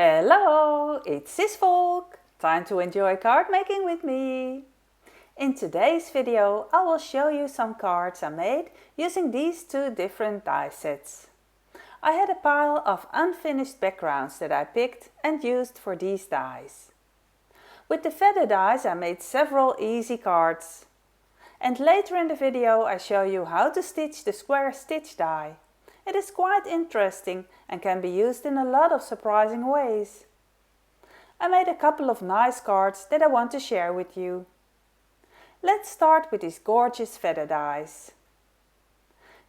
Hello, it's CISVOLK. Time to enjoy card making with me. In today's video I will show you some cards I made using these two different die sets. I had a pile of unfinished backgrounds that I picked and used for these dies. With the feather dies I made several easy cards. And later in the video I show you how to stitch the square stitch die. It is quite interesting and can be used in a lot of surprising ways. I made a couple of nice cards that I want to share with you. Let's start with these gorgeous feather dies.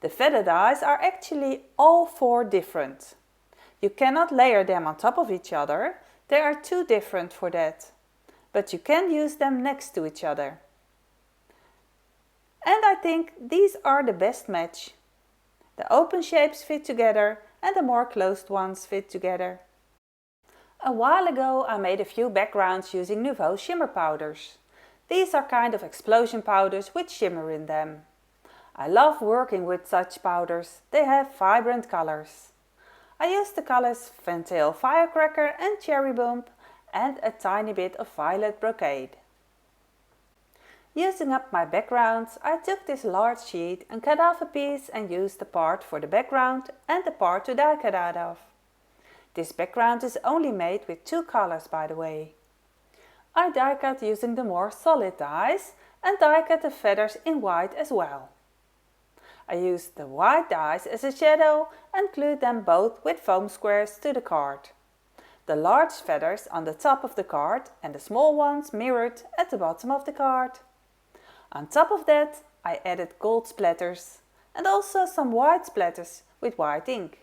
The feather dies are actually all four different. You cannot layer them on top of each other, they are too different for that. But you can use them next to each other. And I think these are the best match. The open shapes fit together and the more closed ones fit together. A while ago I made a few backgrounds using Nouveau shimmer powders. These are kind of explosion powders with shimmer in them. I love working with such powders, they have vibrant colors. I used the colors Fantail Firecracker and Cherry Bump and a tiny bit of violet brocade. Using up my backgrounds, I took this large sheet and cut off a piece and used the part for the background and the part to die cut out of. This background is only made with two colors, by the way. I die cut using the more solid dies and die cut the feathers in white as well. I used the white dies as a shadow and glued them both with foam squares to the card. The large feathers on the top of the card and the small ones mirrored at the bottom of the card. On top of that, I added gold splatters and also some white splatters with white ink.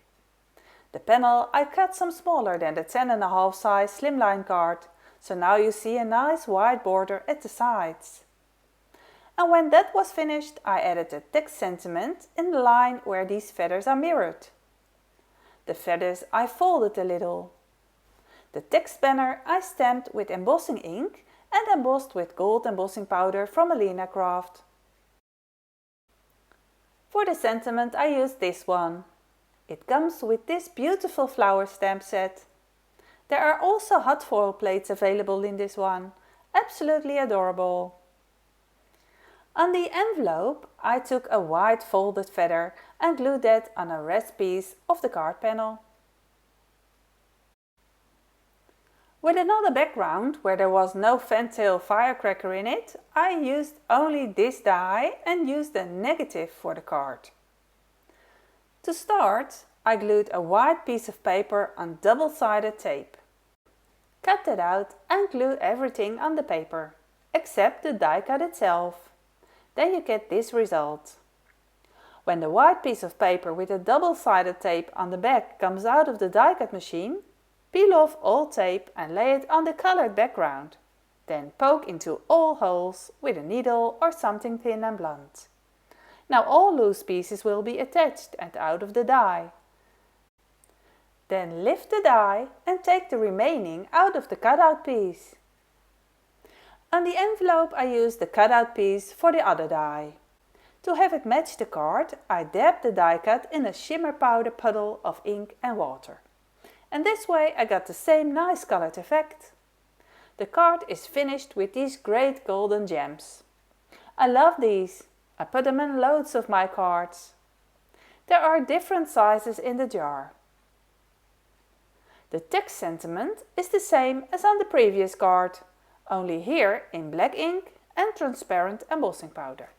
The panel I cut some smaller than the 10.5 size slimline card, so now you see a nice white border at the sides. And when that was finished, I added the text sentiment in the line where these feathers are mirrored. The feathers I folded a little. The text banner I stamped with embossing ink and embossed with gold embossing powder from AlINACRAFT. For the sentiment I used this one. It comes with this beautiful flower stamp set. There are also hot foil plates available in this one. Absolutely adorable. On the envelope I took a white folded feather and glued that on a red piece of the card panel. With another background where there was no Fantail Firecracker in it, I used only this die and used a negative for the card. To start, I glued a white piece of paper on double-sided tape. Cut that out and glue everything on the paper, except the die cut itself. Then you get this result. When the white piece of paper with a double-sided tape on the back comes out of the die cut machine, peel off all tape and lay it on the colored background. Then poke into all holes with a needle or something thin and blunt. Now all loose pieces will be attached and out of the die. Then lift the die and take the remaining out of the cutout piece. On the envelope I used the cutout piece for the other die. To have it match the card, I dabbed the die cut in a shimmer powder puddle of ink and water. And this way I got the same nice colored effect. The card is finished with these great golden gems. I love these. I put them in loads of my cards. There are different sizes in the jar. The text sentiment is the same as on the previous card, only here in black ink and transparent embossing powder.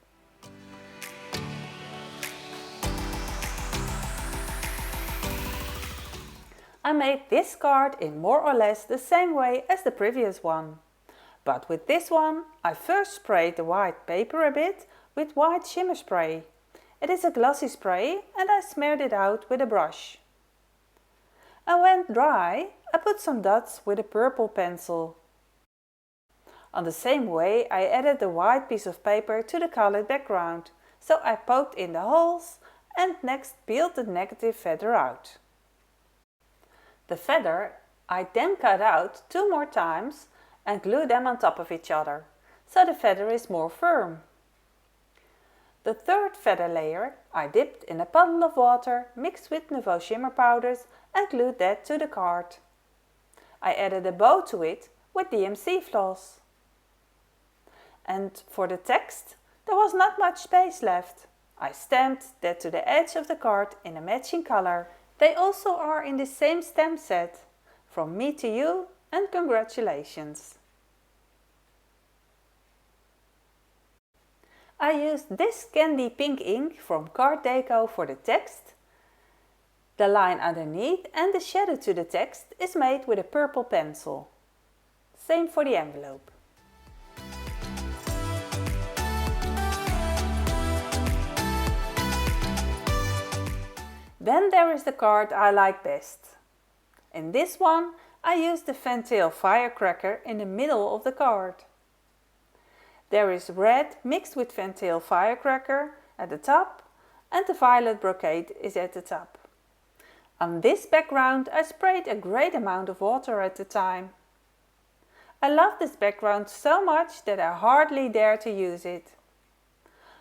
I made this card in more or less the same way as the previous one. But with this one, I first sprayed the white paper a bit with white shimmer spray. It is a glossy spray and I smeared it out with a brush. And when dry, I put some dots with a purple pencil. On the same way, I added the white piece of paper to the colored background, so I poked in the holes and next peeled the negative feather out. The feather I then cut out 2 more times and glued them on top of each other, so the feather is more firm. The third feather layer I dipped in a puddle of water mixed with Nouveau shimmer powders and glued that to the card. I added a bow to it with DMC floss. And for the text, there was not much space left. I stamped that to the edge of the card in a matching color. They also are in the same stamp set. From me to you and congratulations. I used this candy pink ink from Card Deco for the text. The line underneath and the shadow to the text is made with a purple pencil. Same for the envelope. Then there is the card I like best. In this one I used the fantail firecracker in the middle of the card. There is red mixed with fantail firecracker at the top and the violet brocade is at the top. On this background I sprayed a great amount of water at the time. I love this background so much that I hardly dare to use it.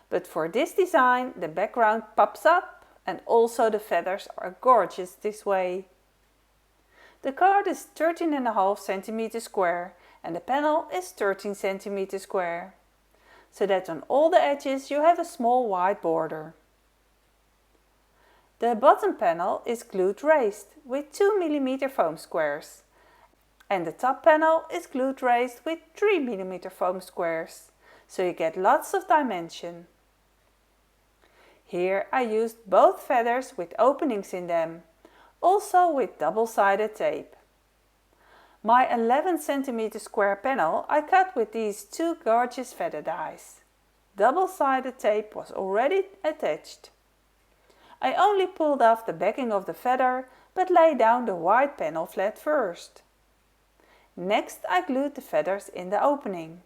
But for this design the background pops up and also the feathers are gorgeous this way. The card is 13.5 cm square and the panel is 13 cm square, so that on all the edges you have a small white border. The bottom panel is glued raised with 2 mm foam squares and the top panel is glued raised with 3 mm foam squares, so you get lots of dimension. Here I used both feathers with openings in them, also with double-sided tape. My 11 cm square panel I cut with these two gorgeous feather dies. Double-sided tape was already attached. I only pulled off the backing of the feather but laid down the white panel flat first. Next I glued the feathers in the opening.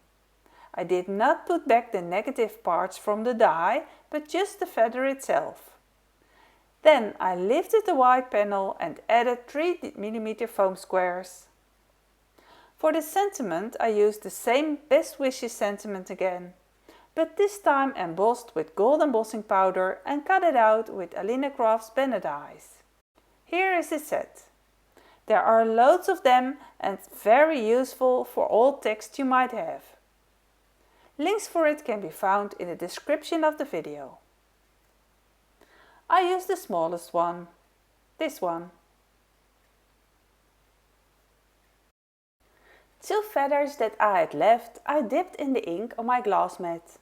I did not put back the negative parts from the die, but just the feather itself. Then I lifted the white panel and added 3 mm foam squares. For the sentiment I used the same Best Wishes sentiment again, but this time embossed with gold embossing powder and cut it out with AlINACRAFT's banner dies. Here is the set. There are loads of them and very useful for all text you might have. Links for it can be found in the description of the video. I used the smallest one, this one. 2 feathers that I had left I dipped in the ink on my glass mat.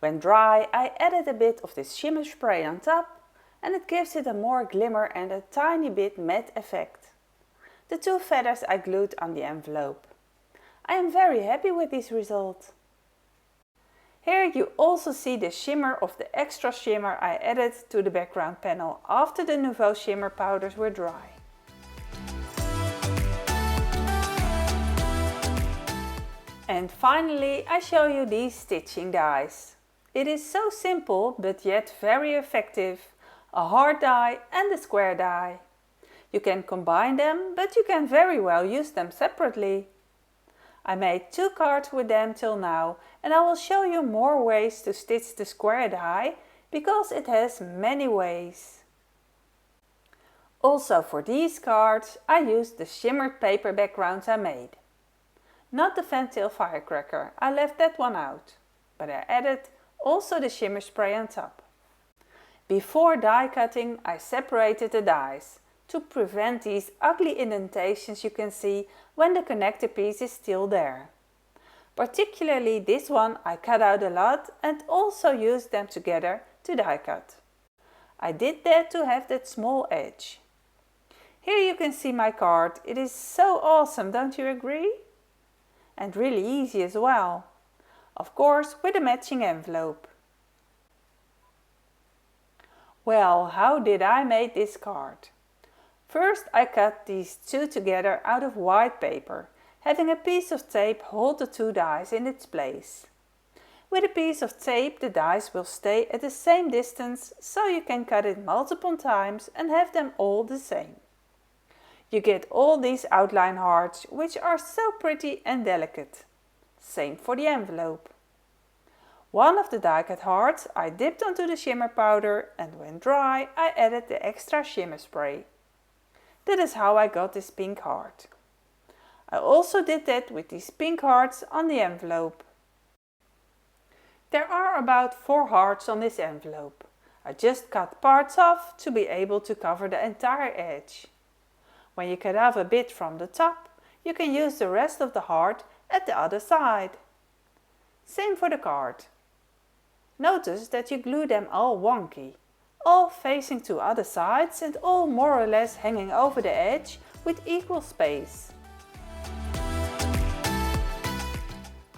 When dry I added a bit of this shimmer spray on top and it gives it a more glimmer and a tiny bit matte effect. The 2 feathers I glued on the envelope. I am very happy with this result. Here you also see the shimmer of the extra shimmer I added to the background panel after the Nouveau shimmer powders were dry. And finally I show you these stitching dies. It is so simple but yet very effective. A hard die and a square die. You can combine them, but you can very well use them separately. I made 2 cards with them till now and I will show you more ways to stitch the square die because it has many ways. Also for these cards I used the shimmered paper backgrounds I made. Not the fantail firecracker, I left that one out, but I added also the shimmer spray on top. Before die cutting I separated the dies to prevent these ugly indentations you can see when the connector piece is still there. Particularly this one I cut out a lot and also used them together to die cut. I did that to have that small edge. Here you can see my card. It is so awesome, don't you agree? And really easy as well. Of course with a matching envelope. Well, how did I make this card? First I cut these 2 together out of white paper, having a piece of tape hold the 2 dies in its place. With a piece of tape the dies will stay at the same distance, so you can cut it multiple times and have them all the same. You get all these outline hearts, which are so pretty and delicate. Same for the envelope. One of the die cut hearts I dipped onto the shimmer powder and when dry I added the extra shimmer spray. That is how I got this pink heart. I also did that with these pink hearts on the envelope. There are about 4 hearts on this envelope. I just cut parts off to be able to cover the entire edge. When you cut off a bit from the top, you can use the rest of the heart at the other side. Same for the card. Notice that you glue them all wonky, all facing to other sides and all more or less hanging over the edge with equal space.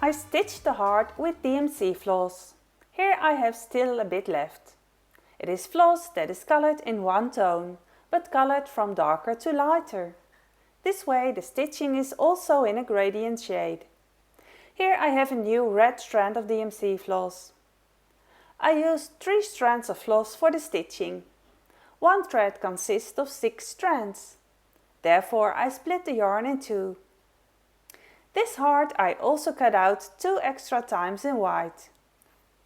I stitched the heart with DMC floss. Here I have still a bit left. It is floss that is colored in one tone, but colored from darker to lighter. This way the stitching is also in a gradient shade. Here I have a new red strand of DMC floss. I used 3 strands of floss for the stitching. One thread consists of 6 strands. Therefore I split the yarn in 2. This heart I also cut out 2 extra times in white.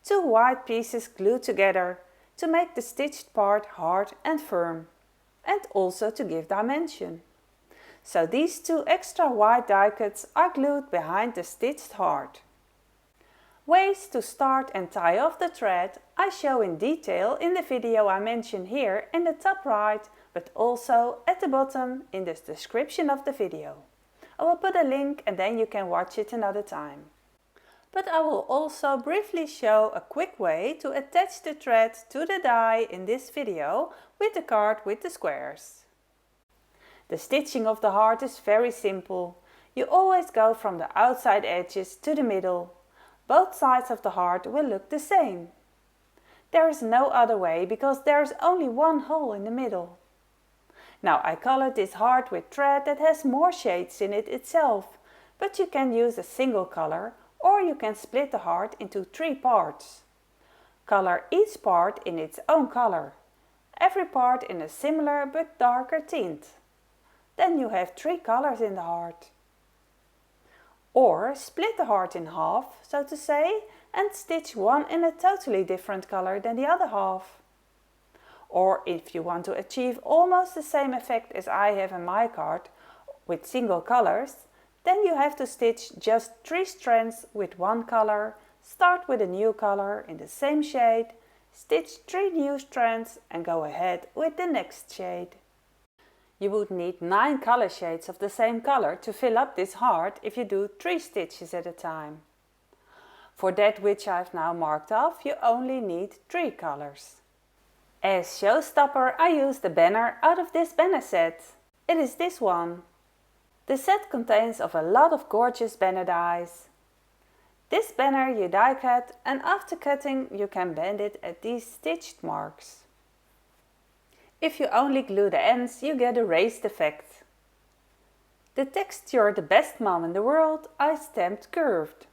2 white pieces glued together to make the stitched part hard and firm, and also to give dimension. So these 2 extra white die cuts are glued behind the stitched heart. Ways to start and tie off the thread I show in detail in the video I mention here in the top right, but also at the bottom in the description of the video. I will put a link and then you can watch it another time. But I will also briefly show a quick way to attach the thread to the die in this video with the card with the squares. The stitching of the heart is very simple. You always go from the outside edges to the middle. Both sides of the heart will look the same. There is no other way because there is only one hole in the middle. Now I colored this heart with thread that has more shades in it itself, but you can use a single color or you can split the heart into 3 parts. Color each part in its own color, every part in a similar but darker tint. Then you have 3 colors in the heart. Or split the heart in half, so to say, and stitch one in a totally different color than the other half. Or if you want to achieve almost the same effect as I have in my card with single colors, then you have to stitch just 3 strands with one color, start with a new color in the same shade, stitch 3 new strands and go ahead with the next shade. You would need 9 color shades of the same color to fill up this heart if you do 3 stitches at a time. For that which I've now marked off, you only need 3 colors. As showstopper I used a banner out of this banner set. It is this one. The set contains of a lot of gorgeous banner dies. This banner you die cut and after cutting you can bend it at these stitched marks. If you only glue the ends you get a raised effect. The text "You're the best mom in the world" I stamped curved.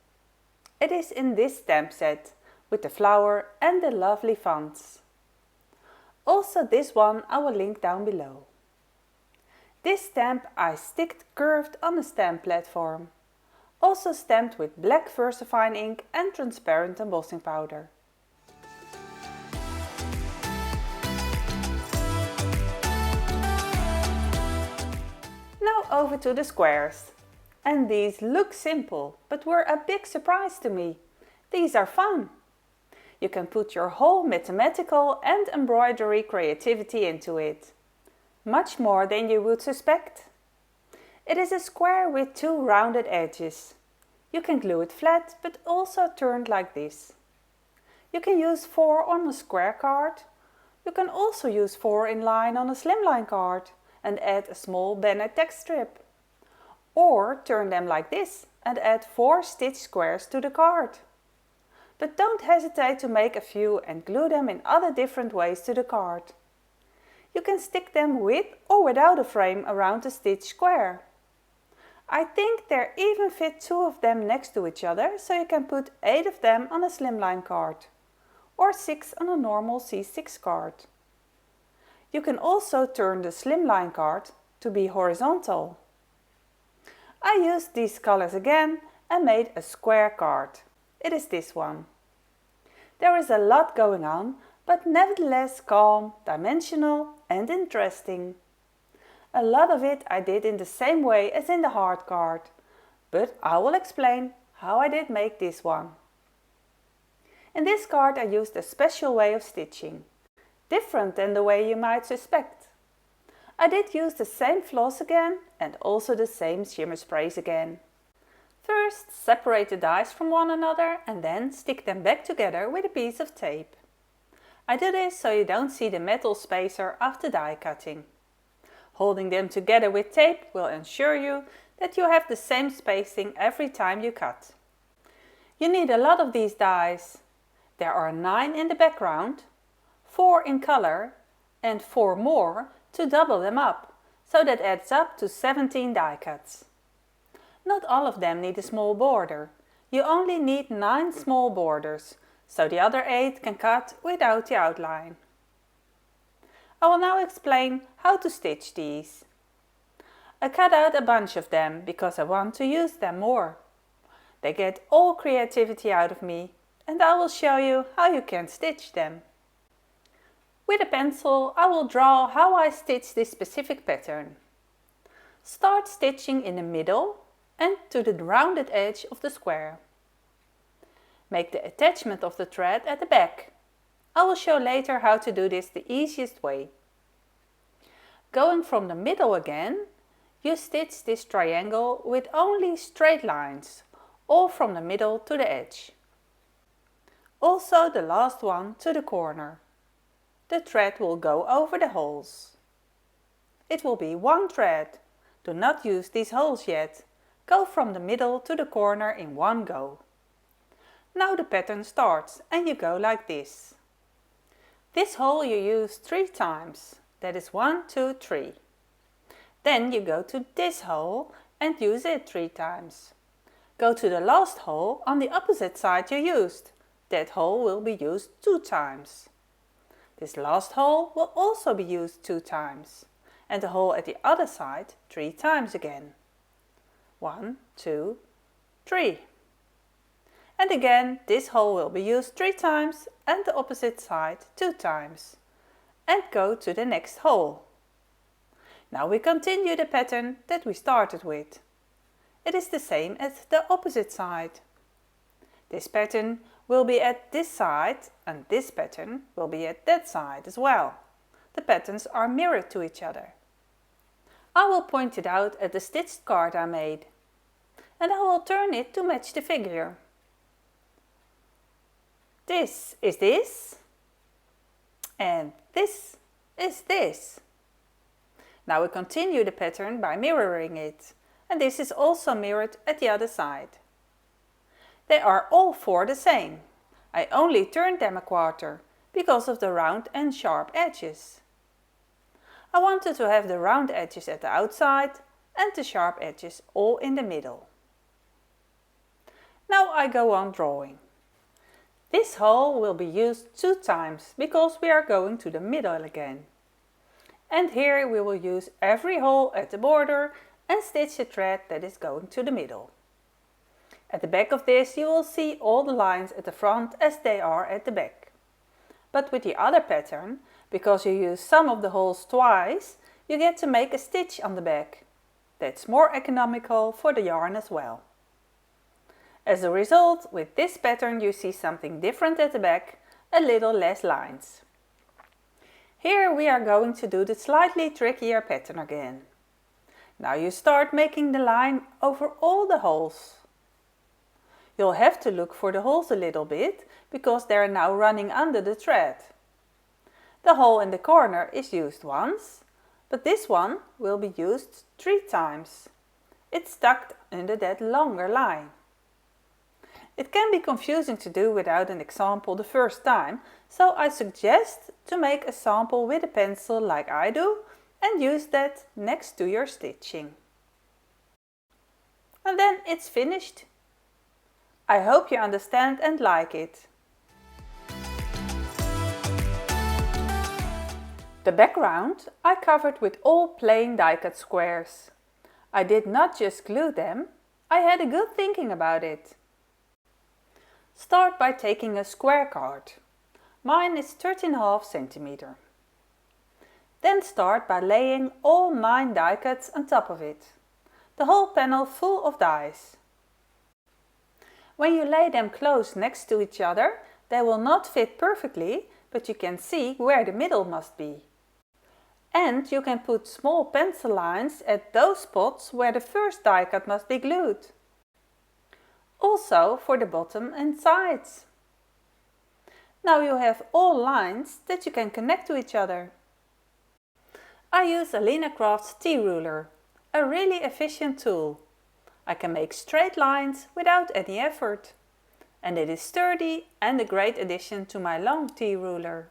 It is in this stamp set with the flower and the lovely fonts. Also this one I will link down below. This stamp I sticked curved on a stamp platform, also stamped with black VersaFine ink and transparent embossing powder. Now over to the squares. And these look simple, but were a big surprise to me. These are fun. You can put your whole mathematical and embroidery creativity into it. Much more than you would suspect. It is a square with 2 rounded edges. You can glue it flat, but also turned like this. You can use 4 on a square card. You can also use 4 in line on a slimline card and add a small banner text strip. Or turn them like this and add 4 stitched squares to the card. But don't hesitate to make a few and glue them in other different ways to the card. You can stick them with or without a frame around the stitched square. I think there even fit 2 of them next to each other, so you can put 8 of them on a slimline card, or 6 on a normal C6 card. You can also turn the slimline card to be horizontal. I used these colors again and made a square card. It is this one. There is a lot going on, but nevertheless calm, dimensional and interesting. A lot of it I did in the same way as in the hard card, but I will explain how I did make this one. In this card I used a special way of stitching, different than the way you might suspect. I did use the same floss again and also the same shimmer sprays again. First separate the dies from one another and then stick them back together with a piece of tape. I do this so you don't see the metal spacer after die cutting. Holding them together with tape will ensure you that you have the same spacing every time you cut. You need a lot of these dies. There are 9 in the background, 4 in color and 4 more to double them up, so that adds up to 17 die cuts. Not all of them need a small border. You only need 9 small borders, so the other 8 can cut without the outline. I will now explain how to stitch these. I cut out a bunch of them because I want to use them more. They get all creativity out of me, and I will show you how you can stitch them. With a pencil I will draw how I stitch this specific pattern. Start stitching in the middle and to the rounded edge of the square. Make the attachment of the thread at the back. I will show later how to do this the easiest way. Going from the middle again, you stitch this triangle with only straight lines, all from the middle to the edge. Also the last one to the corner. The thread will go over the holes. It will be one thread. Do not use these holes yet. Go from the middle to the corner in one go. Now the pattern starts and you go like this. This hole you use 3 times. That is 1, 2, 3. Then you go to this hole and use it 3 times. Go to the last hole on the opposite side you used. That hole will be used 2 times. This last hole will also be used 2 times. And the hole at the other side 3 times again. 1, 2, 3. And again this hole will be used 3 times and the opposite side 2 times. And go to the next hole. Now we continue the pattern that we started with. It is the same as the opposite side. This pattern will be at this side and this pattern will be at that side as well. The patterns are mirrored to each other. I will point it out at the stitched card I made. And I will turn it to match the figure. This is this. And this is this. Now we continue the pattern by mirroring it. And this is also mirrored at the other side. They are all 4 the same. I only turned them a quarter because of the round and sharp edges. I wanted to have the round edges at the outside and the sharp edges all in the middle. Now I go on drawing. This hole will be used 2 times because we are going to the middle again. And here we will use every hole at the border and stitch the thread that is going to the middle. At the back of this you will see all the lines at the front as they are at the back. But with the other pattern, because you use some of the holes twice, you get to make a stitch on the back. That's more economical for the yarn as well. As a result, with this pattern you see something different at the back, a little less lines. Here we are going to do the slightly trickier pattern again. Now you start making the line over all the holes. You'll have to look for the holes a little bit, because they are now running under the thread. The hole in the corner is used once, but this one will be used 3 times. It's tucked under that longer line. It can be confusing to do without an example the first time, so I suggest to make a sample with a pencil like I do and use that next to your stitching. And then it's finished. I hope you understand and like it. The background I covered with all plain die-cut squares. I did not just glue them, I had a good thinking about it. Start by taking a square card. Mine is 13.5 cm. Then start by laying all 9 die cuts on top of it. The whole panel full of dies. When you lay them close next to each other, they will not fit perfectly, but you can see where the middle must be. And you can put small pencil lines at those spots where the first die cut must be glued. Also for the bottom and sides. Now you have all lines that you can connect to each other. I use AlINACRAFT's T-ruler, a really efficient tool. I can make straight lines without any effort. And it is sturdy and a great addition to my long T-ruler.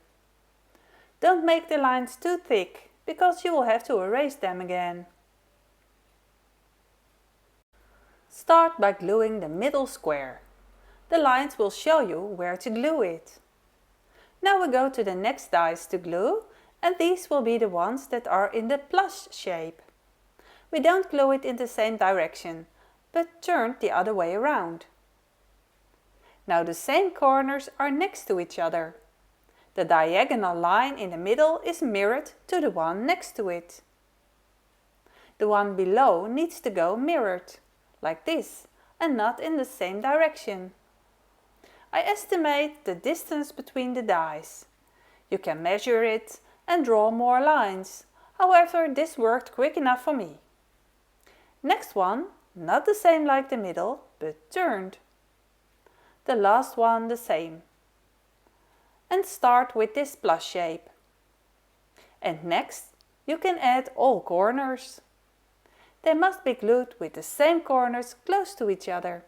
Don't make the lines too thick, because you will have to erase them again. Start by gluing the middle square. The lines will show you where to glue it. Now we go to the next dies to glue, and these will be the ones that are in the plus shape. We don't glue it in the same direction, but turn the other way around. Now the same corners are next to each other. The diagonal line in the middle is mirrored to the one next to it. The one below needs to go mirrored, like this, and not in the same direction. I estimate the distance between the dies. You can measure it and draw more lines. However, this worked quick enough for me. Next one, not the same like the middle, but turned. The last one the same. And start with this plus shape. And next, you can add all corners. They must be glued with the same corners close to each other.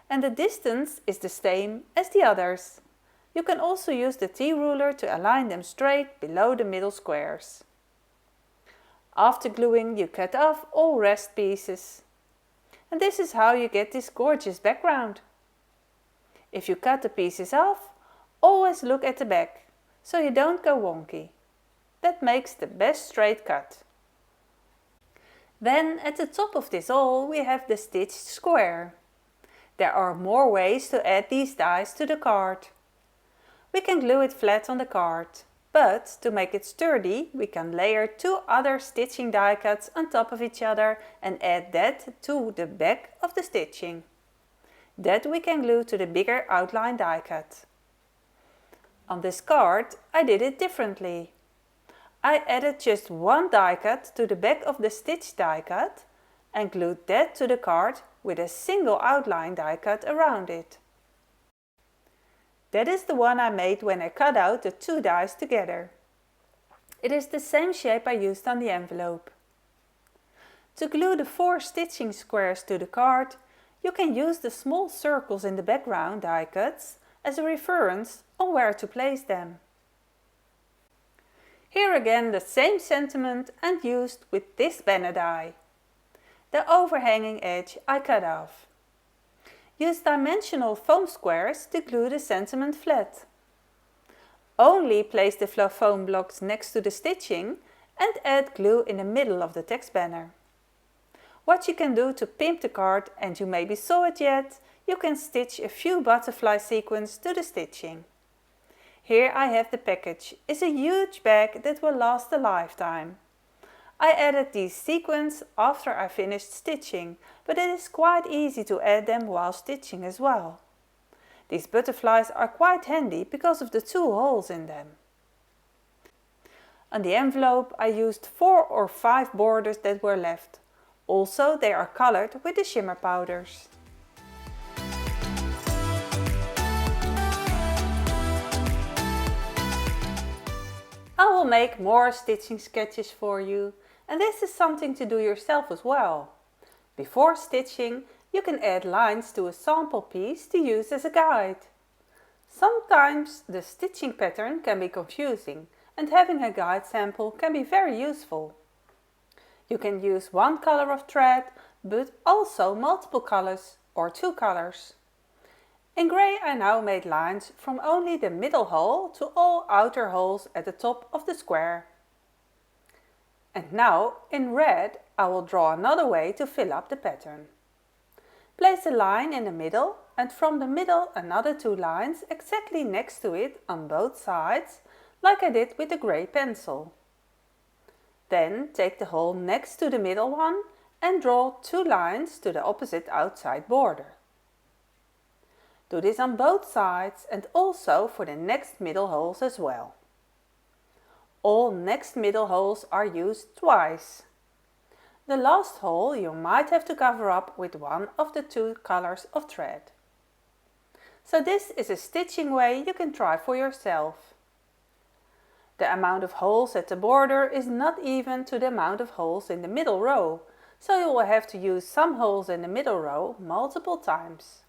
And the distance is the same as the others. You can also use the T-ruler to align them straight below the middle squares. After gluing, you cut off all rest pieces. And this is how you get this gorgeous background. If you cut the pieces off, always look at the back, so you don't go wonky. That makes the best straight cut. Then at the top of this all we have the stitched square. There are more ways to add these dies to the card. We can glue it flat on the card, but to make it sturdy we can layer 2 other stitching die cuts on top of each other and add that to the back of the stitching. That we can glue to the bigger outline die cut. On this card I did it differently. I added just 1 die cut to the back of the stitched die cut and glued that to the card with a single outline die cut around it. That is the one I made when I cut out the 2 dies together. It is the same shape I used on the envelope. To glue the 4 stitching squares to the card, you can use the small circles in the background die cuts as a reference on where to place them. Here again the same sentiment and used with this banner die. The overhanging edge I cut off. Use dimensional foam squares to glue the sentiment flat. Only place the foam blocks next to the stitching and add glue in the middle of the text banner. What you can do to pimp the card, and you maybe saw it yet, you can stitch a few butterfly sequins to the stitching. Here I have the package. It's a huge bag that will last a lifetime. I added these sequins after I finished stitching, but it is quite easy to add them while stitching as well. These butterflies are quite handy because of the 2 holes in them. On the envelope I used 4 or 5 borders that were left. Also they are colored with the shimmer powders. I will make more stitching sketches for you, and this is something to do yourself as well. Before stitching, you can add lines to a sample piece to use as a guide. Sometimes the stitching pattern can be confusing, and having a guide sample can be very useful. You can use 1 color of thread, but also multiple colors or 2 colors. In grey I now made lines from only the middle hole to all outer holes at the top of the square. And now in red I will draw another way to fill up the pattern. Place a line in the middle and from the middle another 2 lines exactly next to it on both sides, like I did with the grey pencil. Then take the hole next to the middle one and draw 2 lines to the opposite outside border. Do this on both sides and also for the next middle holes as well. All next middle holes are used twice. The last hole you might have to cover up with one of the 2 colors of thread. So this is a stitching way you can try for yourself. The amount of holes at the border is not even to the amount of holes in the middle row, so you will have to use some holes in the middle row multiple times.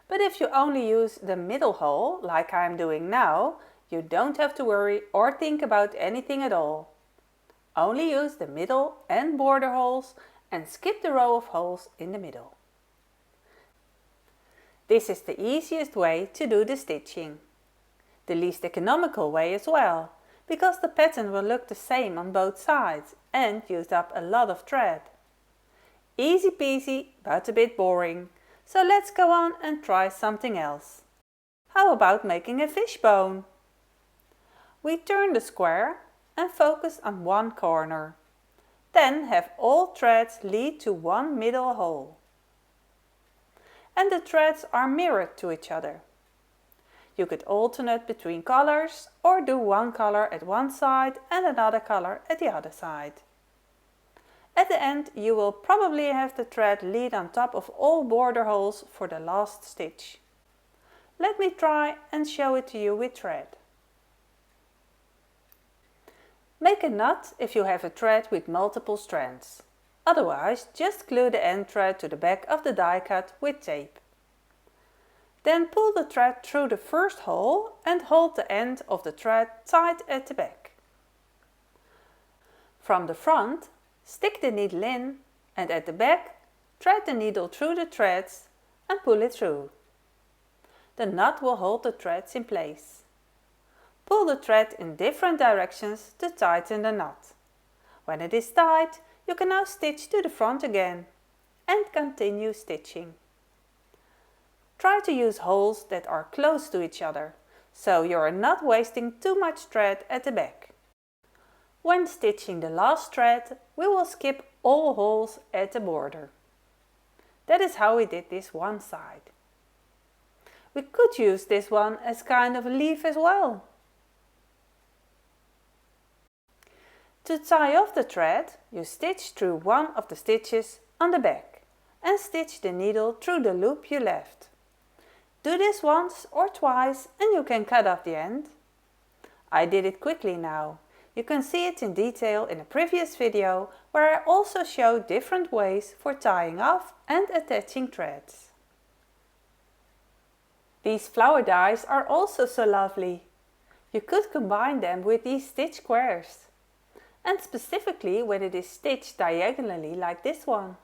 But if you only use the middle hole, like I am doing now, you don't have to worry or think about anything at all. Only use the middle and border holes and skip the row of holes in the middle. This is the easiest way to do the stitching. The least economical way as well, because the pattern will look the same on both sides and use up a lot of thread. Easy peasy, but a bit boring. So let's go on and try something else. How about making a fishbone? We turn the square and focus on one corner. Then have all threads lead to one middle hole. And the threads are mirrored to each other. You could alternate between colors or do one color at one side and another color at the other side. At the end you will probably have the thread lead on top of all border holes for the last stitch. Let me try and show it to you with thread. Make a knot if you have a thread with multiple strands. Otherwise, just glue the end thread to the back of the die cut with tape. Then pull the thread through the first hole and hold the end of the thread tight at the back. From the front, stick the needle in and at the back, thread the needle through the threads and pull it through. The knot will hold the threads in place. Pull the thread in different directions to tighten the knot. When it is tight, you can now stitch to the front again and continue stitching. Try to use holes that are close to each other, so you are not wasting too much thread at the back. When stitching the last thread, we will skip all holes at the border. That is how we did this one side. We could use this one as kind of a leaf as well. To tie off the thread, you stitch through one of the stitches on the back and stitch the needle through the loop you left. Do this once or twice and you can cut off the end. I did it quickly now. You can see it in detail in a previous video where I also show different ways for tying off and attaching threads. These flower dies are also so lovely. You could combine them with these stitch squares. And specifically when it is stitched diagonally like this one.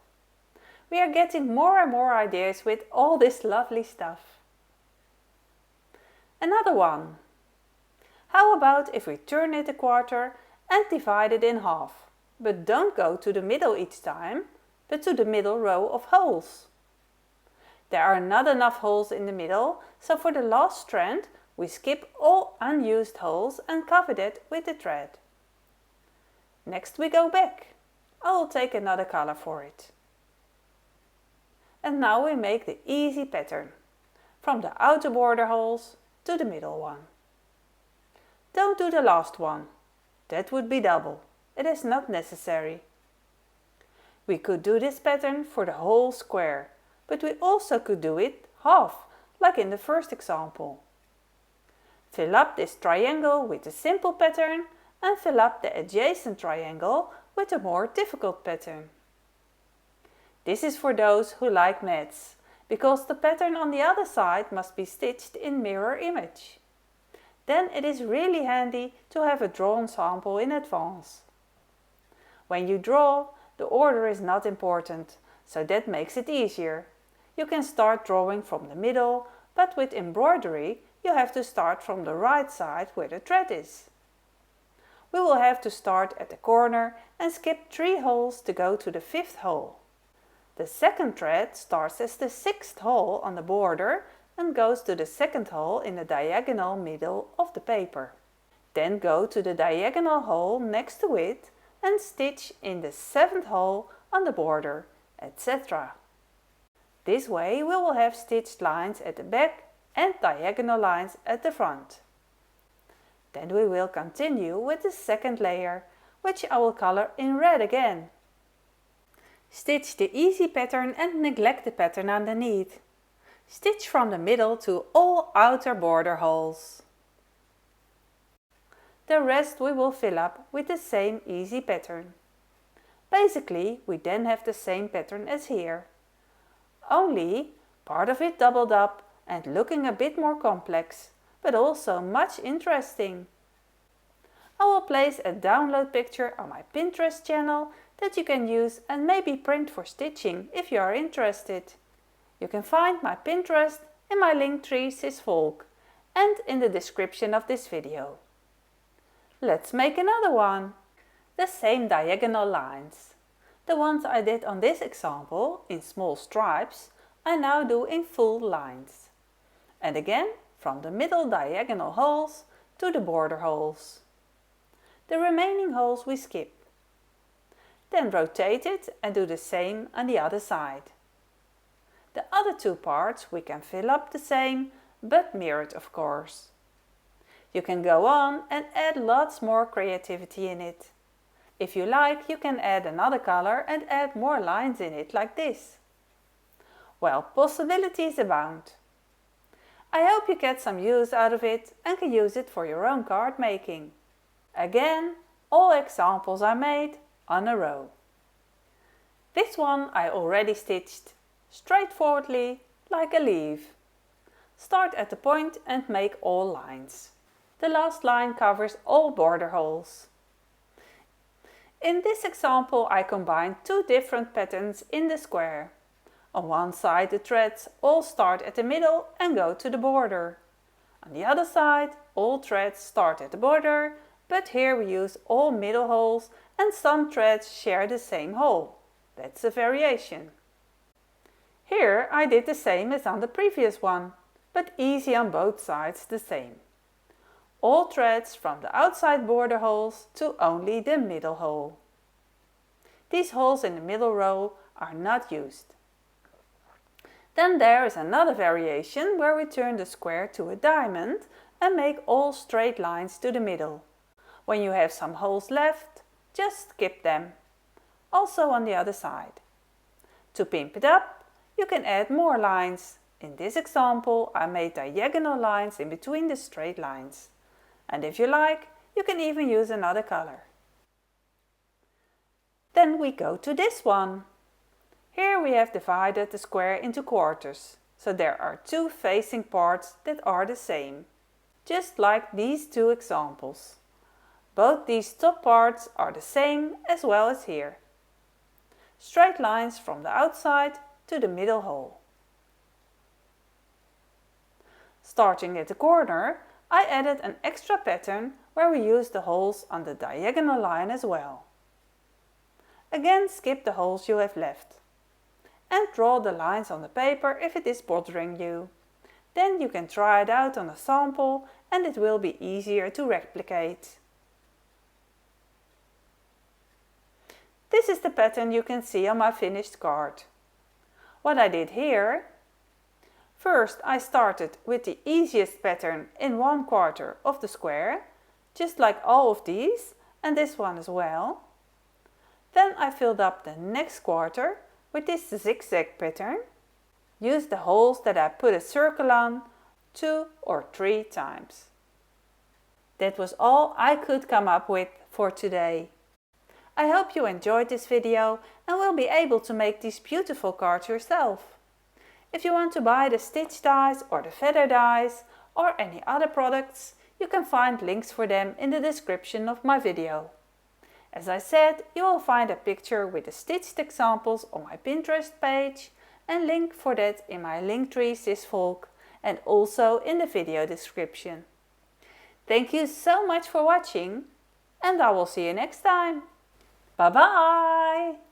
We are getting more and more ideas with all this lovely stuff. Another one. How about if we turn it a quarter and divide it in half, but don't go to the middle each time, but to the middle row of holes. There are not enough holes in the middle, so for the last strand we skip all unused holes and cover it with the thread. Next we go back. I will take another color for it. And now we make the easy pattern, from the outer border holes to the middle one. Don't do the last one. That would be double. It is not necessary. We could do this pattern for the whole square, but we also could do it half, like in the first example. Fill up this triangle with a simple pattern and fill up the adjacent triangle with a more difficult pattern. This is for those who like maths, because the pattern on the other side must be stitched in mirror image. Then it is really handy to have a drawn sample in advance. When you draw, the order is not important, so that makes it easier. You can start drawing from the middle, but with embroidery you have to start from the right side where the thread is. We will have to start at the corner and skip 3 holes to go to the 5th hole. The second thread starts as the 6th hole on the border and goes to the 2nd hole in the diagonal middle of the paper. Then go to the diagonal hole next to it and stitch in the 7th hole on the border, etc. This way we will have stitched lines at the back and diagonal lines at the front. Then we will continue with the 2nd layer, which I will color in red again. Stitch the easy pattern and neglect the pattern underneath. Stitch from the middle to all outer border holes. The rest we will fill up with the same easy pattern. Basically, we then have the same pattern as here. Only part of it doubled up and looking a bit more complex, but also much interesting. I will place a download picture on my Pinterest channel that you can use and maybe print for stitching if you are interested. You can find my Pinterest in my Linktree CISVOLK and in the description of this video. Let's make another one. The same diagonal lines. The ones I did on this example in small stripes, I now do in full lines. And again from the middle diagonal holes to the border holes. The remaining holes we skip. Then rotate it and do the same on the other side. The other 2 parts we can fill up the same, but mirrored of course. You can go on and add lots more creativity in it. If you like, you can add another color and add more lines in it like this. Well, possibilities abound. I hope you get some use out of it and can use it for your own card making. Again, all examples are made on a row. This one I already stitched straightforwardly like a leaf. Start at the point and make all lines. The last line covers all border holes. In this example I combined 2 different patterns in the square. On one side the threads all start at the middle and go to the border. On the other side all threads start at the border, but here we use all middle holes and some threads share the same hole. That's a variation. Here I did the same as on the previous one, but easy on both sides the same. All threads from the outside border holes to only the middle hole. These holes in the middle row are not used. Then there is another variation where we turn the square to a diamond and make all straight lines to the middle. When you have some holes left, just skip them. Also on the other side. To pimp it up, you can add more lines. In this example, I made diagonal lines in between the straight lines. And if you like, you can even use another color. Then we go to this one. Here we have divided the square into quarters, so there are 2 facing parts that are the same. Just like these 2 examples. Both these top parts are the same as well as here. Straight lines from the outside to the middle hole. Starting at the corner, I added an extra pattern where we used the holes on the diagonal line as well. Again, skip the holes you have left. And draw the lines on the paper if it is bothering you. Then you can try it out on a sample and it will be easier to replicate. This is the pattern you can see on my finished card. What I did here, first I started with the easiest pattern in 1/4 of the square, just like all of these and this one as well. Then I filled up the next quarter with this zigzag pattern. Use the holes that I put a circle on 2 or 3 times. That was all I could come up with for today. I hope you enjoyed this video and will be able to make these beautiful cards yourself. If you want to buy the stitch dies or the feather dies or any other products, you can find links for them in the description of my video. As I said, you will find a picture with the stitched examples on my Pinterest page and link for that in my Linktree CISVOLK and also in the video description. Thank you so much for watching and I will see you next time. Bye bye!